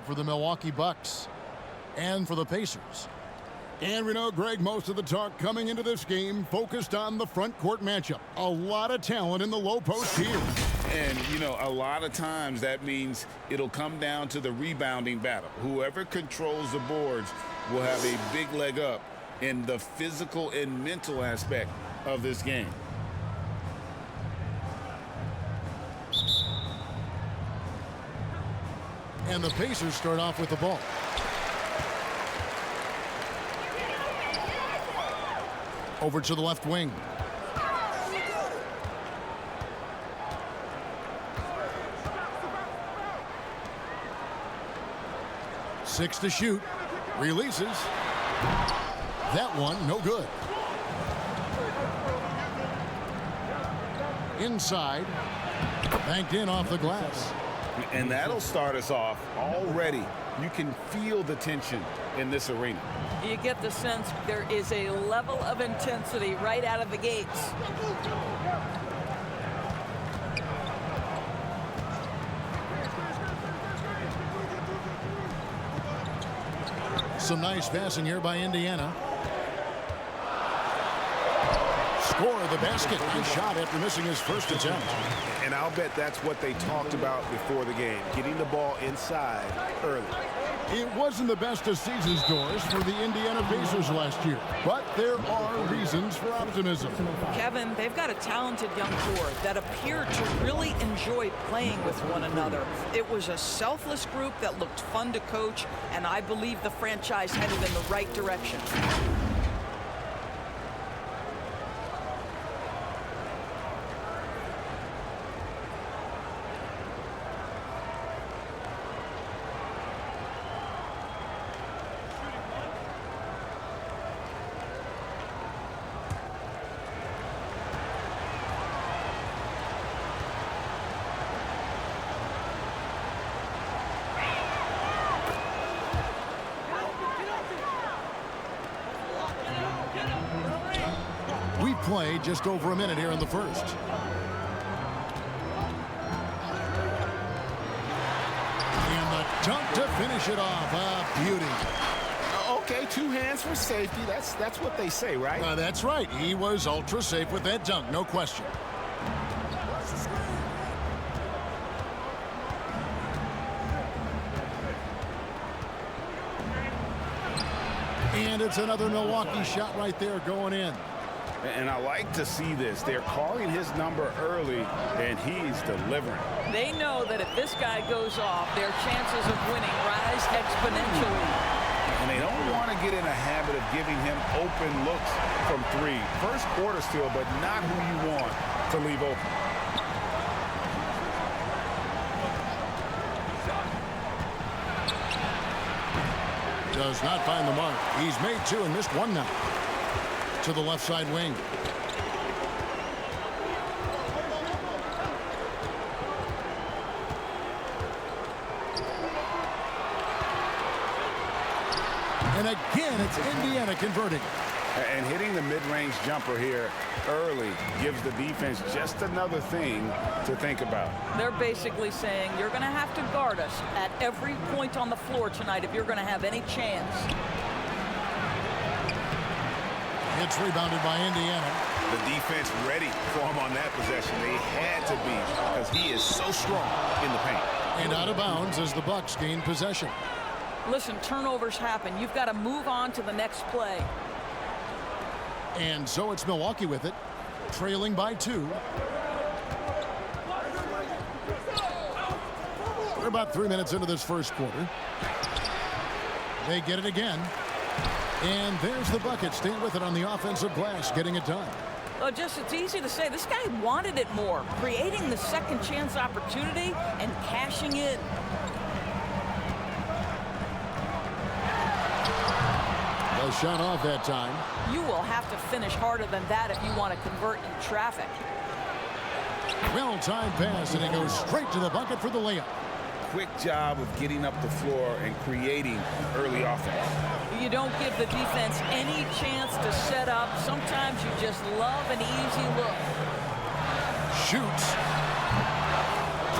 court for the Milwaukee Bucks and for the Pacers. And we know, Greg, most of the talk coming into this game focused on the front court matchup. A lot of talent in the low post here. And, you know, a lot of times that means it'll come down to the rebounding battle. Whoever controls the boards will have a big leg up in the physical and mental aspect of this game. And the Pacers start off with the ball. Over to the left wing. Six to shoot. Releases. That one, no good. Inside. Banked in off the glass. And that'll start us off already. You can feel the tension in this arena. You get the sense there is a level of intensity right out of the gates. Some nice passing here by Indiana. Score the basket. Nice shot after missing his first attempt. And I'll bet that's what they talked about before the game, getting the ball inside early. It wasn't the best of season's doors for the Indiana Pacers last year, but there are reasons for optimism. Kevin, they've got a talented young core that appeared to really enjoy playing with one another. It was a selfless group that looked fun to coach, and I believe the franchise headed in the right direction. We play just over a minute here in the first. And the dunk to finish it off. A beauty. Okay, two hands for safety. That's what they say, right? That's right. He was ultra safe with that dunk, no question. And it's another Milwaukee shot right there going in. And I like to see this. They're calling his number early, and he's delivering. They know that if this guy goes off, their chances of winning rise exponentially. And they don't want to get in a habit of giving him open looks from three. First quarter still, but not who you want to leave open. Does not find the mark. He's made two and missed one now. To the left side wing. And again, it's Indiana converting. And hitting the mid-range jumper here early gives the defense just another thing to think about. They're basically saying you're going to have to guard us at every point on the floor tonight if you're going to have any chance. It's rebounded by Indiana. The defense ready for him on that possession. They had to be because he is so strong in the paint. And out of bounds as the Bucks gain possession. Listen, turnovers happen. You've got to move on to the next play. And so it's Milwaukee with it, trailing by two. We're about 3 minutes into this first quarter. They get it again. And there's the bucket. Staying with it on the offensive glass, getting it done. Well, it's easy to say. This guy wanted it more, creating the second chance opportunity and cashing in. A shot off that time. You will have to finish harder than that if you want to convert in traffic. Well-timed pass, and it goes straight to the bucket for the layup. Quick job of getting up the floor and creating early offense. You don't give the defense any chance to set up. Sometimes you just love an easy look. Shoots.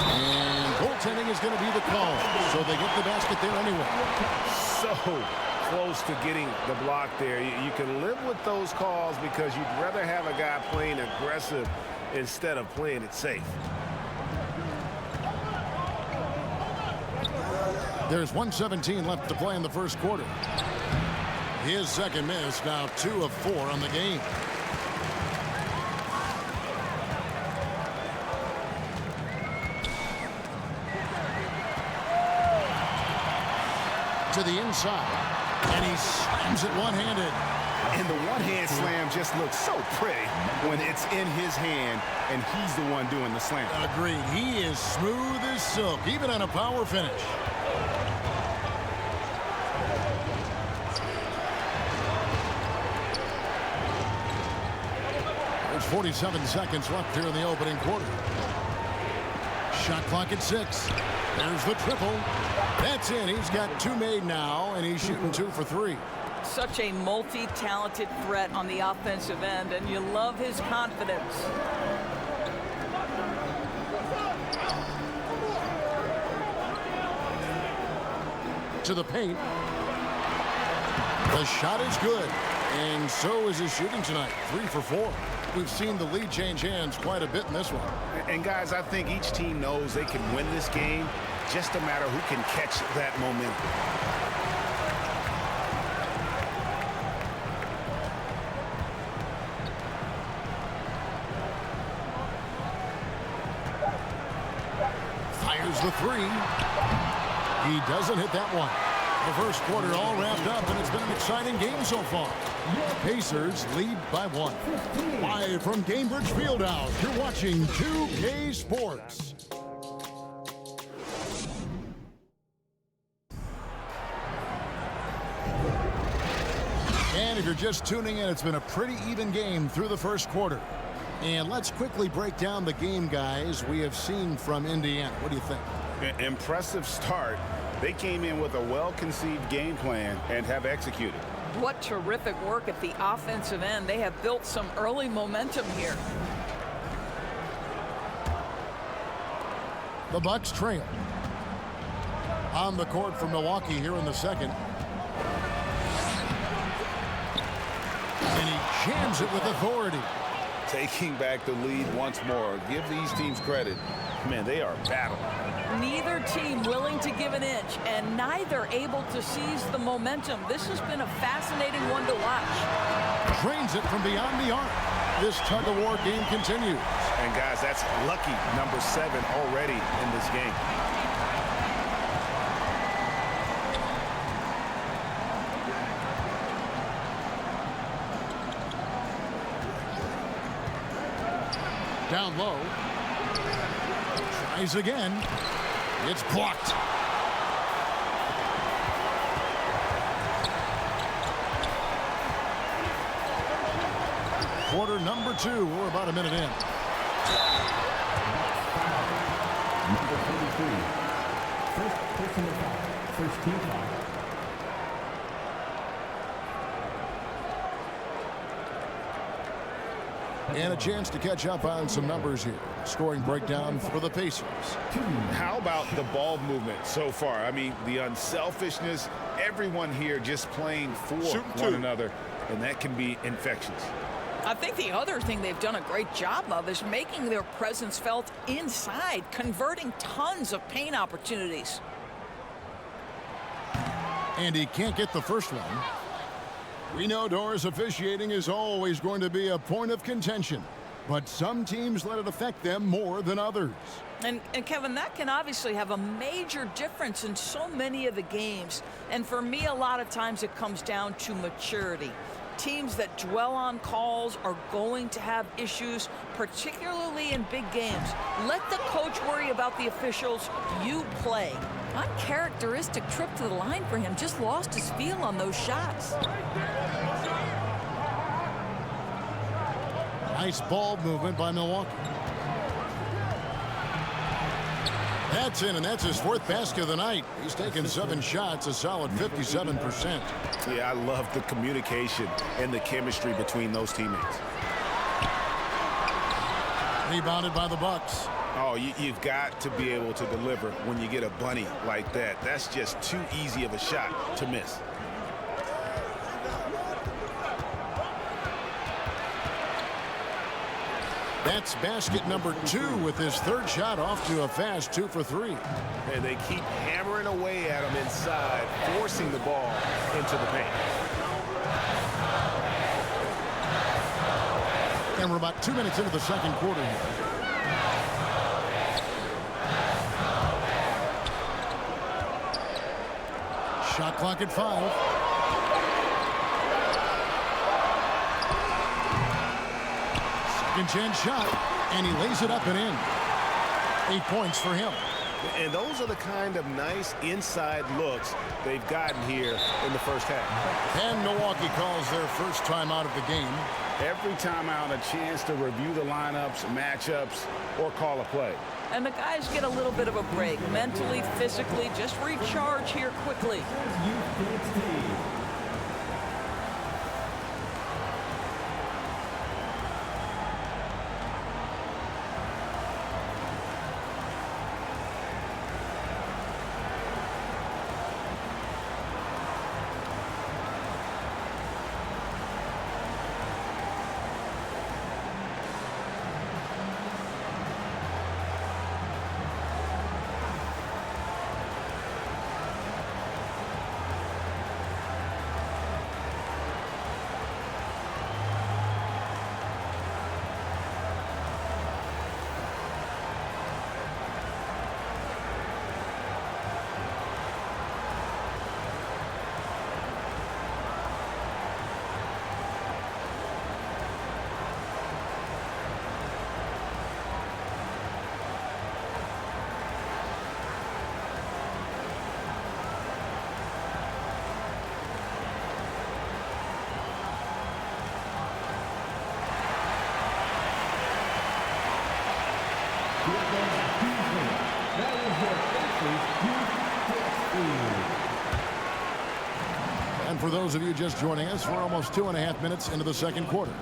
And goaltending is going to be the call, so they get the basket there anyway. So close to getting the block there. You can live with those calls because you'd rather have a guy playing aggressive instead of playing it safe. There's 1:17 left to play in the first quarter. His second miss, now 2 of 4 on the game. To the inside, and he slams it one-handed. And the one-hand slam just looks so pretty when it's in his hand and he's the one doing the slam. Agreed. He is smooth as silk, even on a power finish. There's 47 seconds left here in the opening quarter. Shot clock at 6. There's the triple. That's in. He's got 2 made now, and he's shooting 2 for 3. Such a multi-talented threat on the offensive end, and you love his confidence. To the paint. The shot is good, and so is his shooting tonight. 3 for 4. We've seen the lead change hands quite a bit in this one. And guys, I think each team knows they can win this game. Just a matter who can catch that momentum. Fires the 3. He doesn't hit that one. The first quarter all wrapped up, and it's been an exciting game so far. Pacers lead by 1. Live from Cambridge Fieldhouse, you're watching 2K Sports. And if you're just tuning in, it's been a pretty even game through the first quarter. And let's quickly break down the game, guys, we have seen from Indiana. What do you think? Impressive start. They came in with a well-conceived game plan and have executed. What terrific work at the offensive end. They have built some early momentum here. The Bucks trail. On the court for Milwaukee here in the second. And he jams it with authority. Taking back the lead once more. Give these teams credit. Man, they are battling. Neither team willing to give an inch, and neither able to seize the momentum. This has been a fascinating one to watch. Drains it from beyond the arc. This tug-of-war game continues. And guys, that's lucky number 7 already in this game. Down low. Tries again. It's blocked. Quarter number 2. We're about a minute in. Number 33. First personal foul. First team foul. And a chance to catch up on some numbers here. Scoring breakdown for the Pacers. How about the ball movement so far? I mean, the unselfishness, everyone here just playing for one another, and that can be infectious. I think the other thing they've done a great job of is making their presence felt inside, converting tons of paint opportunities. And he can't get the first one. We know Doris officiating is always going to be a point of contention, but some teams let it affect them more than others. And Kevin, that can obviously have a major difference in so many of the games. And for me, a lot of times it comes down to maturity. Teams that dwell on calls are going to have issues, particularly in big games. Let the coach worry about the officials. You play. Uncharacteristic trip to the line for him. Just lost his feel on those shots. Nice ball movement by Milwaukee. That's in, and that's his 4th basket of the night. He's taken 7 shots, a solid 57%. Yeah, I love the communication and the chemistry between those teammates. Rebounded by the Bucks. Oh, you've got to be able to deliver when you get a bunny like that. That's just too easy of a shot to miss. That's basket number 2 with his third shot off to a fast 2 for 3. And they keep hammering away at him inside, forcing the ball into the paint. And we're about 2 minutes into the second quarter here. Shot clock at 5. Second chance shot, and he lays it up and in. 8 points for him. And those are the kind of nice inside looks they've gotten here in the first half. And Milwaukee calls their first time out of the game. Every time out, a chance to review the lineups, matchups, or call a play. And the guys get a little bit of a break, mentally, physically, just recharge here quickly. And for those of you just joining us, we're almost 2.5 minutes into the second quarter.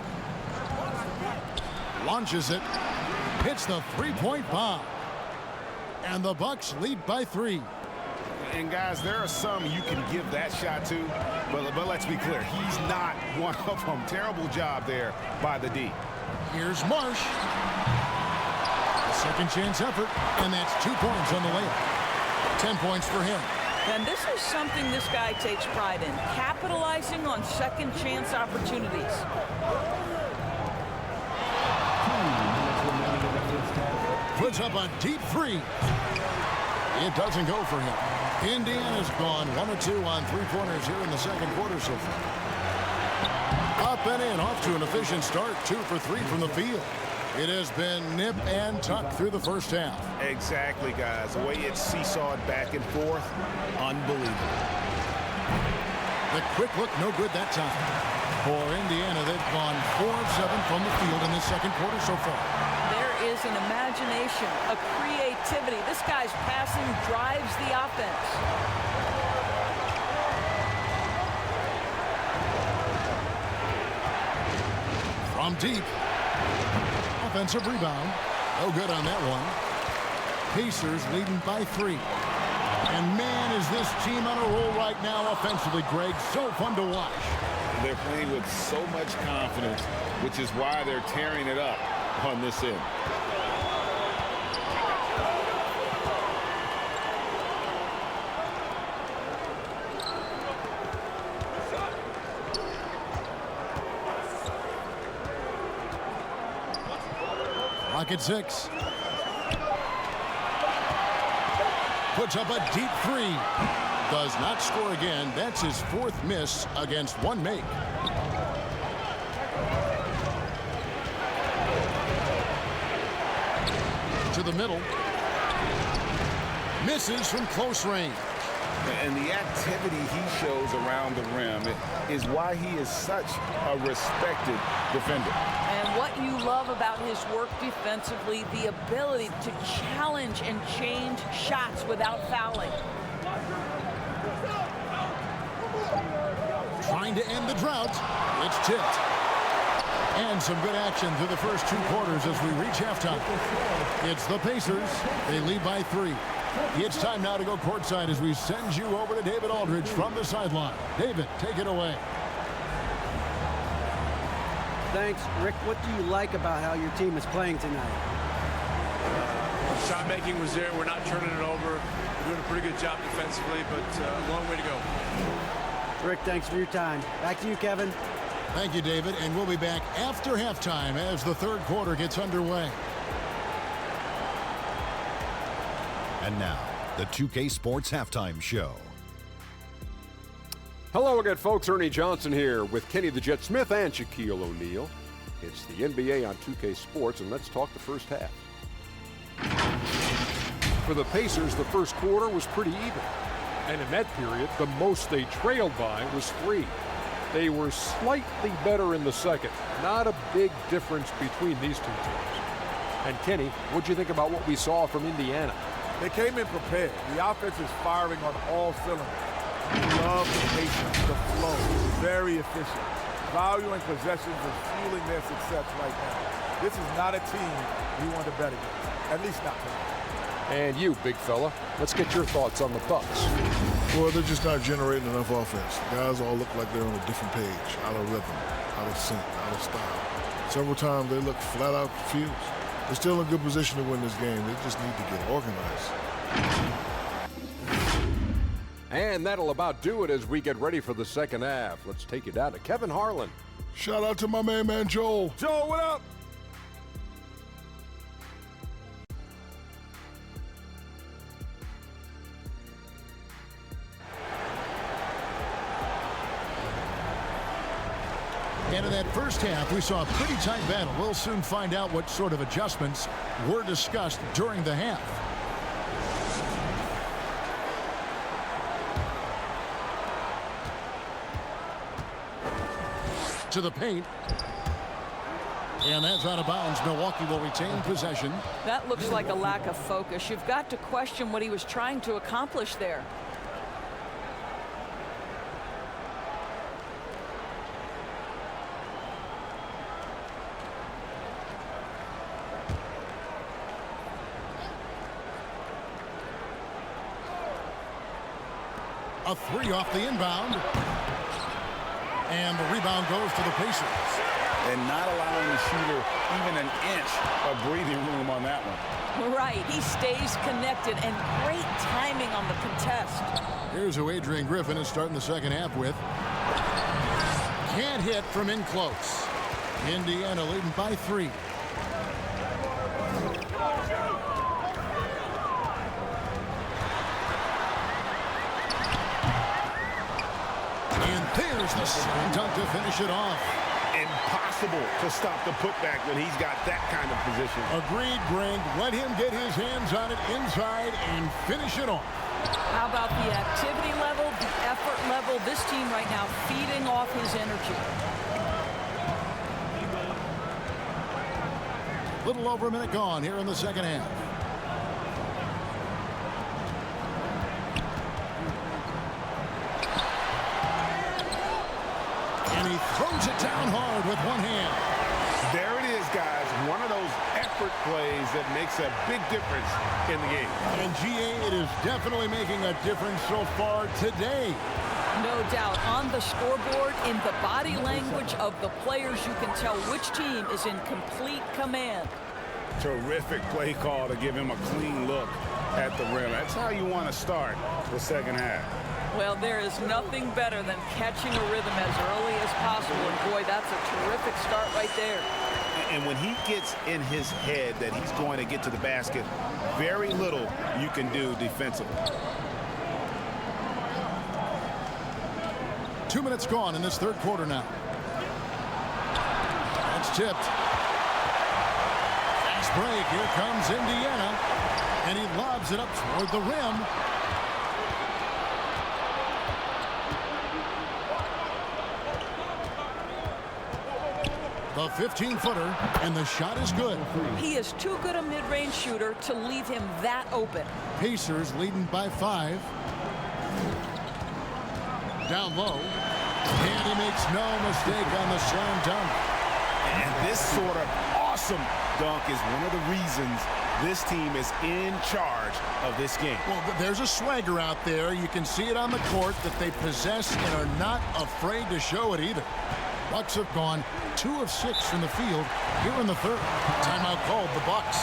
Launches it, hits the three-point bomb, and the Bucks lead by 3. And guys, there are some you can give that shot to, but let's be clear, he's not one of them. Terrible job there by the D. Here's Marsh. A second chance effort, and that's 2 points on the layup. 10 points for him. And this is something this guy takes pride in, capitalizing on second chance opportunities. Puts up a deep 3. It doesn't go for him. Indiana's gone 1 or 2 on 3-pointers here in the second quarter so far. Up and in, off to an efficient start. 2 for 3 from the field. It has been nip and tuck through the first half. Exactly, guys. The way it's seesawed back and forth, unbelievable. The quick look, no good that time. For Indiana, they've gone 4 of 7 from the field in this second quarter so far. There is an imagination, a creativity. This guy's passing drives the offense. From deep. Offensive rebound. No good on that one. Pacers leading by 3. And man, is this team on a roll right now offensively, Greg. So fun to watch. They're playing with so much confidence, which is why they're tearing it up on this end. Rocket 6. Puts up a deep 3. Does not score again. That's his 4th miss against 1 make. To the middle. Misses from close range. And the activity he shows around the rim is why he is such a respected defender. And what you love about his work defensively, the ability to challenge and change shots without fouling. Trying to end the drought. It's tipped. And some good action through the first 2 quarters as we reach halftime. It's the Pacers. They lead by 3. It's time now to go courtside as we send you over to David Aldridge from the sideline. David, take it away. Thanks. Rick, what do you like about how your team is playing tonight? Shot making was there. We're not turning it over. We're doing a pretty good job defensively, but a long way to go. Rick, thanks for your time. Back to you, Kevin. Thank you, David. And we'll be back after halftime as the third quarter gets underway. And now, the 2K Sports Halftime Show. Hello again, folks. Ernie Johnson here with Kenny the Jet Smith and Shaquille O'Neal. It's the NBA on 2K Sports, and let's talk the first half. For the Pacers, the first quarter was pretty even. And in that period, the most they trailed by was 3. They were slightly better in the second. Not a big difference between these two teams. And Kenny, what'd you think about what we saw from Indiana? They came in prepared. The offense is firing on all cylinders. Love the patience, the flow, very efficient. Valuing possessions is fueling their success right now. This is not a team we want to bet against, at least not tonight. And you, big fella, let's get your thoughts on the Bucks. Well, they're just not generating enough offense. The guys all look like they're on a different page, out of rhythm, out of sync, out of style. Several times they look flat out confused. They're still in good position to win this game. They just need to get organized. And that'll about do it as we get ready for the second half. Let's take you down to Kevin Harlan. Shout out to my man Joel. Joel, what up? And in that first half, we saw a pretty tight battle. We'll soon find out what sort of adjustments were discussed during the half. To the paint. And that's out of bounds. Milwaukee will retain possession. That looks like a lack of focus. You've got to question what he was trying to accomplish there. A 3 off the inbound. And the rebound goes to the Pacers. And not allowing the shooter even an inch of breathing room on that one. Right. He stays connected, and great timing on the contest. Here's who Adrian Griffin is starting the second half with. Can't hit from in close. Indiana leading by 3. There's the slam dunk to finish it off. Impossible to stop the putback when he's got that kind of position. Agreed, Greg. Let him get his hands on it inside and finish it off. How about the activity level, the effort level? This team right now feeding off his energy. Little over a minute gone here in the second half. And he throws it down hard with one hand. There it is, guys. One of those effort plays that makes a big difference in the game. And GA, it is definitely making a difference so far today. No doubt. On the scoreboard, in the body language of the players, you can tell which team is in complete command. Terrific play call to give him a clean look at the rim. That's how you want to start the second half. Well, there is nothing better than catching a rhythm as early as possible. And, boy, that's a terrific start right there. And when he gets in his head that he's going to get to the basket, very little you can do defensively. 2 minutes gone in this third quarter now. That's tipped. Fast break. Here comes Indiana. And he lobs it up toward the rim. The 15-footer, and the shot is good. He is too good a mid-range shooter to leave him that open. Pacers leading by 5. Down low. And he makes no mistake on the slam dunk. And this sort of awesome dunk is one of the reasons this team is in charge of this game. Well, there's a swagger out there. You can see it on the court that they possess and are not afraid to show it either. Bucks have gone 2 of 6 from the field here in the third. Timeout called the Bucks.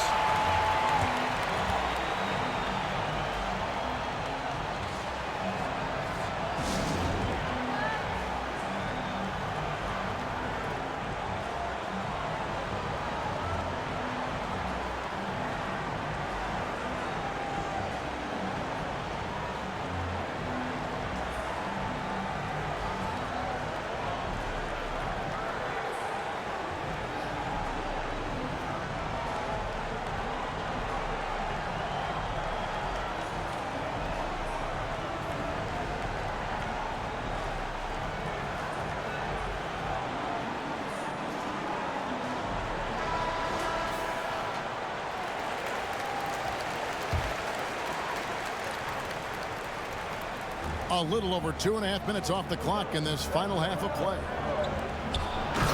A little over 2.5 minutes off the clock in this final half of play.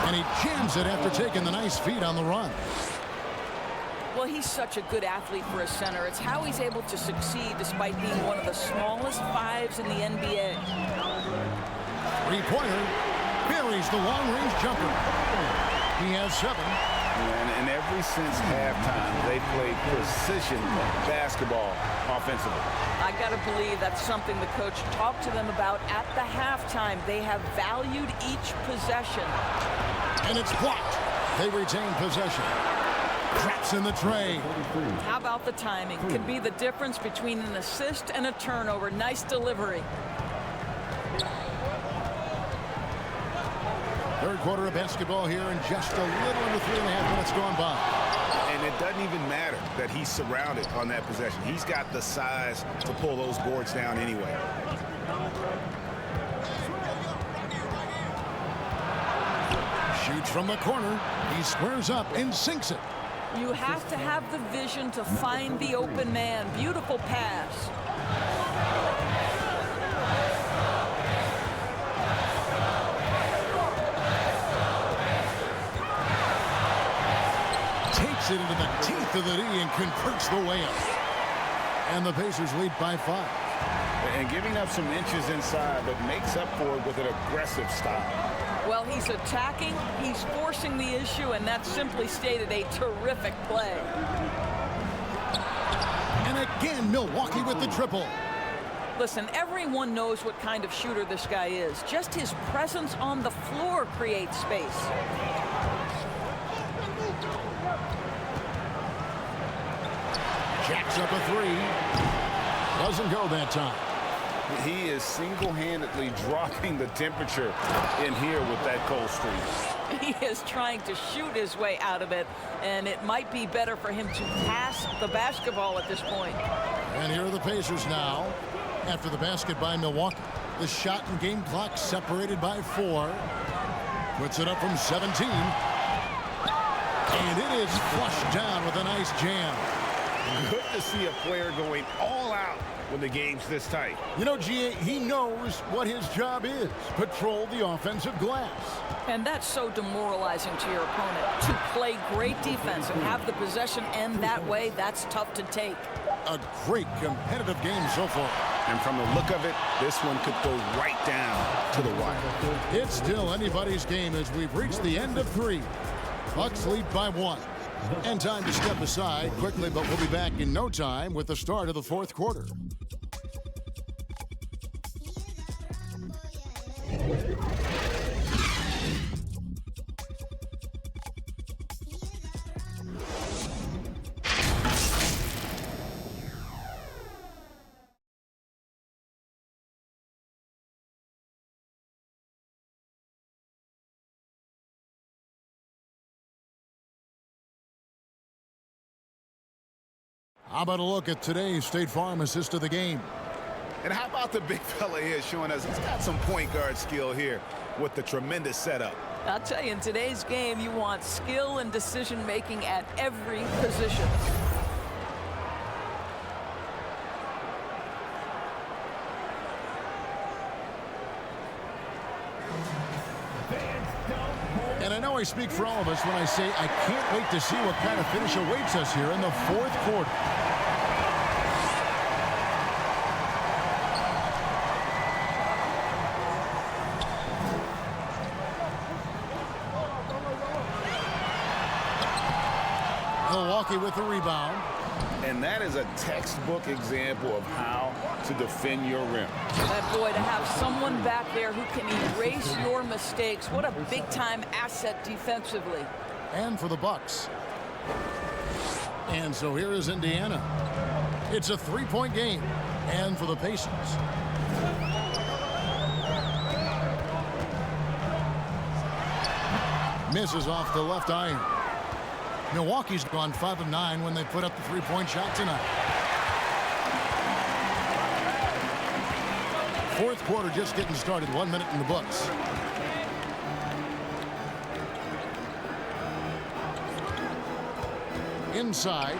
And he jams it after taking the nice feed on the run. Well, he's such a good athlete for a center. It's how he's able to succeed despite being one of the smallest 5s in the NBA. Three-pointer buries the long-range jumper. He has 7. And ever since halftime, they played precision basketball offensively. I got to believe that's something the coach talked to them about at the halftime. They have valued each possession. And it's blocked. They retain possession. Traps in the tray. How about the timing? Could be the difference between an assist and a turnover. Nice delivery. Third quarter of basketball here in just a little under 3.5 minutes gone by. And it doesn't even matter that he's surrounded on that possession. He's got the size to pull those boards down anyway. Shoots from the corner. He squares up and sinks it. You have to have the vision to find the open man. Beautiful pass. Takes it into the teeth of the D and converts the layup. And the Pacers lead by 5. And giving up some inches inside, but makes up for it with an aggressive style. Well, he's attacking, he's forcing the issue, and that's simply stated a terrific play. And again, Milwaukee with the triple. Listen, everyone knows what kind of shooter this guy is. Just his presence on the floor creates space. Jacks up a 3. Doesn't go that time. He is single-handedly dropping the temperature in here with that cold streak. He is trying to shoot his way out of it, and it might be better for him to pass the basketball at this point. And here are the Pacers now after the basket by Milwaukee. The shot and game clock separated by 4. Puts it up from 17. And it is flushed down with a nice jam. Good to see a player going all out when the game's this tight. You know, G.A., he knows what his job is. Patrol the offensive glass. And that's so demoralizing to your opponent. To play great defense and have the possession end that way, that's tough to take. A great competitive game so far. And from the look of it, this one could go right down to the wire. It's still anybody's game as we've reached the end of 3. Bucks lead by 1. And time to step aside quickly, but we'll be back in no time with the start of the 4th quarter. How about a look at today's State Farm assist of the game? And how about the big fella here showing us he's got some point guard skill here with the tremendous setup. I'll tell you, in today's game, you want skill and decision-making at every position. And a know I speak for all of us when I say I can't wait to see what kind of finish awaits us here in the fourth quarter. Milwaukee with the rebound. And that is a textbook example of how to defend your rim. That boy, to have someone back there who can erase your mistakes, what a big-time asset defensively. And for the Bucks. And so here is Indiana. It's a three-point game. And for the Pacers. Misses off the left iron. Milwaukee's gone 5 of 9 when they put up the three-point shot tonight. Fourth quarter just getting started. 1 minute in the books. Inside.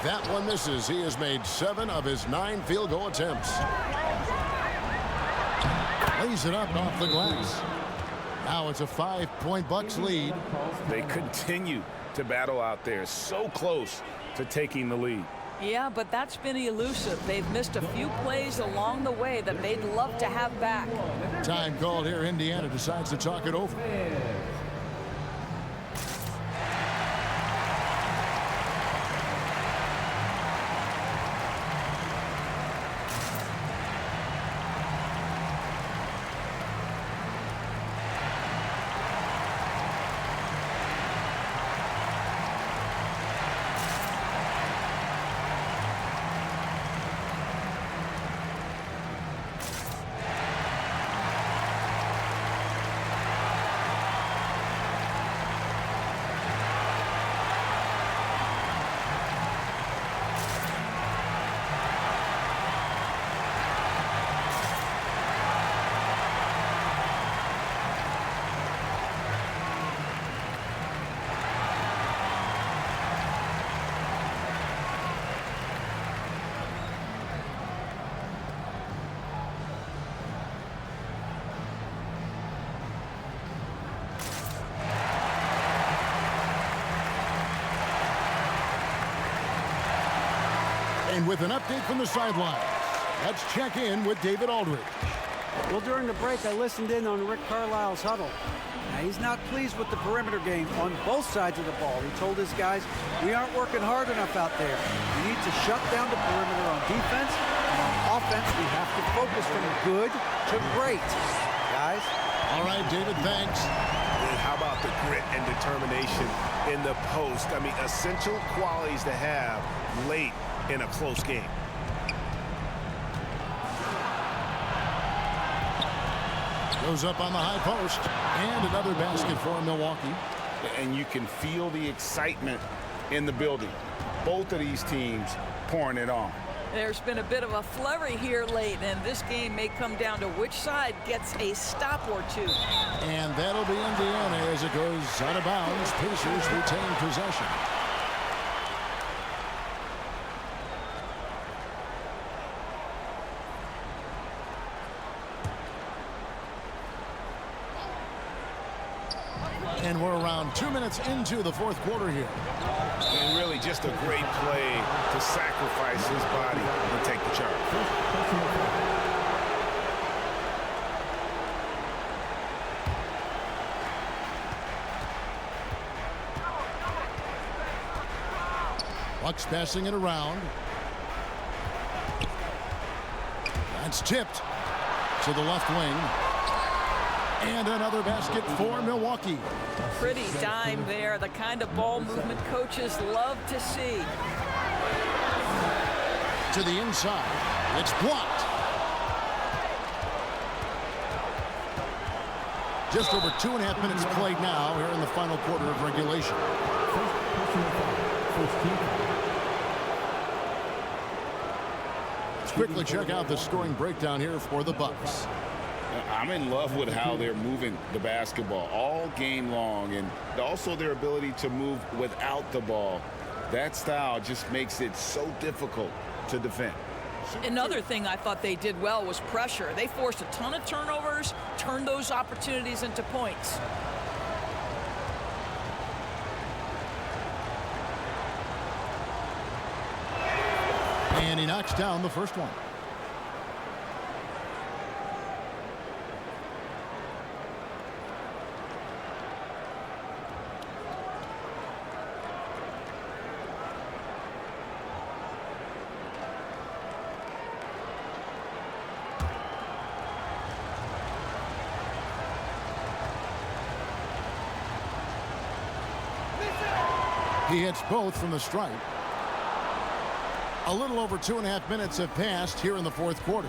That one misses. He has made 7 of his 9 field goal attempts. Lays it up off the glass. Now it's a 5-point Bucks lead. They continue to battle out there, so close to taking the lead. Yeah, but that's been elusive. They've missed a few plays along the way that they'd love to have back. Time called here. Indiana decides to talk it over. And with an update from the sidelines, let's check in with David Aldridge. Well, during the break, I listened in on Rick Carlisle's huddle. Now, he's not pleased with the perimeter game on both sides of the ball. He told his guys, we aren't working hard enough out there. We need to shut down the perimeter on defense, and on offense, we have to focus from good to great. Guys? All right, David, thanks. And how about the grit and determination in the post? I mean, essential qualities to have late in a close game. Goes up on the high post. And another basket for Milwaukee. And you can feel the excitement in the building. Both of these teams pouring it on. There's been a bit of a flurry here late, and this game may come down to which side gets a stop or two. And that'll be Indiana as it goes out of bounds. Pacers retain possession. And we're around 2 minutes into the fourth quarter here. And really just a great play to sacrifice his body and take the charge. Bucks passing it around. That's tipped to the left wing. And another basket for Milwaukee. Pretty dime there, the kind of ball movement coaches love to see. To the inside. It's blocked. Just over 2.5 minutes played now here in the final quarter of regulation. Let's quickly check out the scoring breakdown here for the Bucks. I'm in love with how they're moving the basketball all game long, and also their ability to move without the ball. That style just makes it so difficult to defend. Another thing I thought they did well was pressure. They forced a ton of turnovers, turned those opportunities into points. And he knocks down the first one. He hits both from the stripe. A little over 2.5 minutes have passed here in the fourth quarter.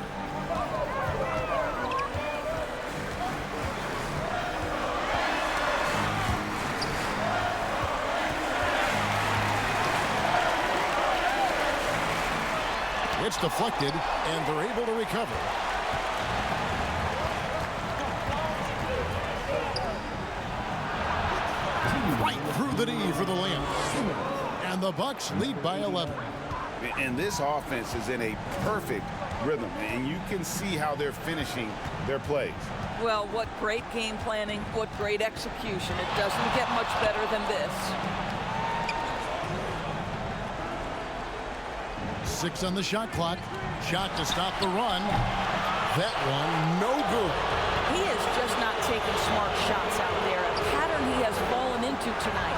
It's deflected, and they're able to recover. Right through the knee for the layup. And the Bucks lead by 11. And this offense is in a perfect rhythm, and you can see how they're finishing their plays. Well, what great game planning, what great execution. It doesn't get much better than this. 6 on the shot clock. Shot to stop the run. That one, no good. He is just not taking smart shots out there. A pattern he has fallen into tonight.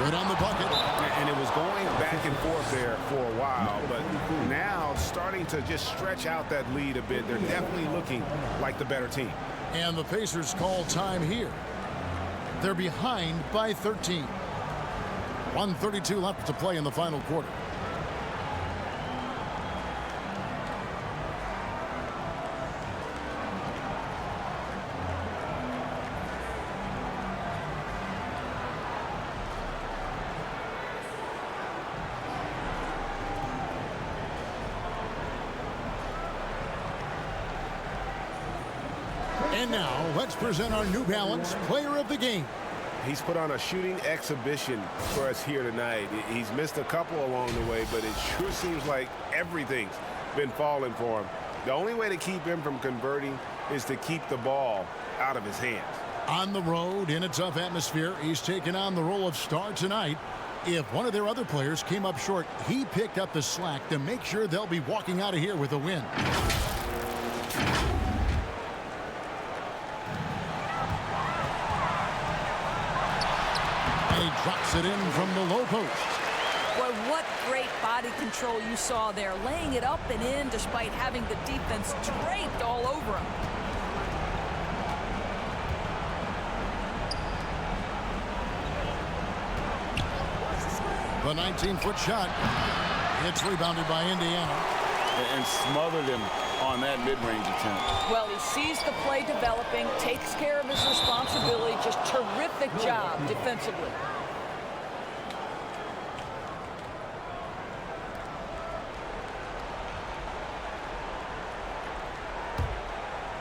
Good on the bucket. And it was going back and forth there for a while, but now starting to just stretch out that lead a bit. They're definitely looking like the better team. And the Pacers call time here. They're behind by 13. 1:32 left to play in the final quarter. And now, let's present our New Balance Player of the Game. He's put on a shooting exhibition for us here tonight. He's missed a couple along the way, but it sure seems like everything's been falling for him. The only way to keep him from converting is to keep the ball out of his hands. On the road, in a tough atmosphere, he's taken on the role of star tonight. If one of their other players came up short, he picked up the slack to make sure they'll be walking out of here with a win. Drops it in from the low post. Boy, what great body control you saw there, laying it up and in despite having the defense draped all over him. The 19-foot shot. It's rebounded by Indiana. And smothered him on that mid-range attempt. Well, he sees the play developing, takes care of his responsibility. Just terrific job defensively.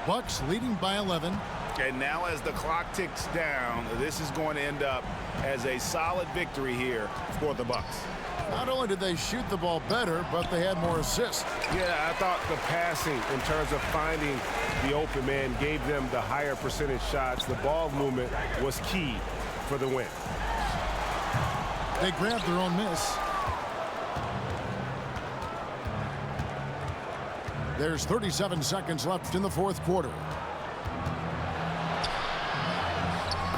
Bucks leading by 11. And now as the clock ticks down, this is going to end up as a solid victory here for the Bucks. Not only did they shoot the ball better, but they had more assists. Yeah, I thought the passing in terms of finding the open man gave them the higher percentage shots. The ball movement was key for the win. They grabbed their own miss. There's 37 seconds left in the fourth quarter.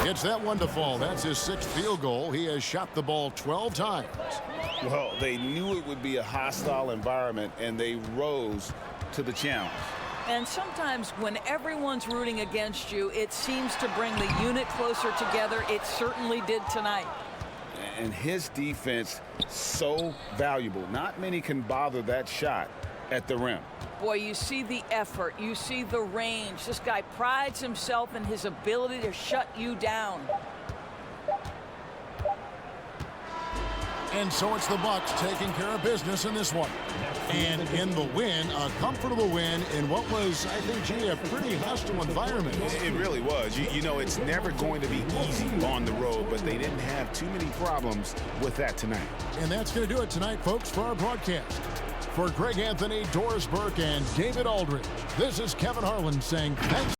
It's that one to fall. That's his 6th field goal. He has shot the ball 12 times. Well, they knew it would be a hostile environment, and they rose to the challenge. And sometimes when everyone's rooting against you, it seems to bring the unit closer together. It certainly did tonight. And his defense, so valuable. Not many can bother that shot at the rim. Boy, you see the effort. You see the range. This guy prides himself in his ability to shut you down. And so it's the Bucks taking care of business in this one. And in the win, a comfortable win in what was, I think, gee, a pretty hostile environment. It really was. You know, it's never going to be easy on the road, but they didn't have too many problems with that tonight. And that's going to do it tonight, folks, for our broadcast. For Greg Anthony, Doris Burke, and David Aldridge, this is Kevin Harlan saying thanks.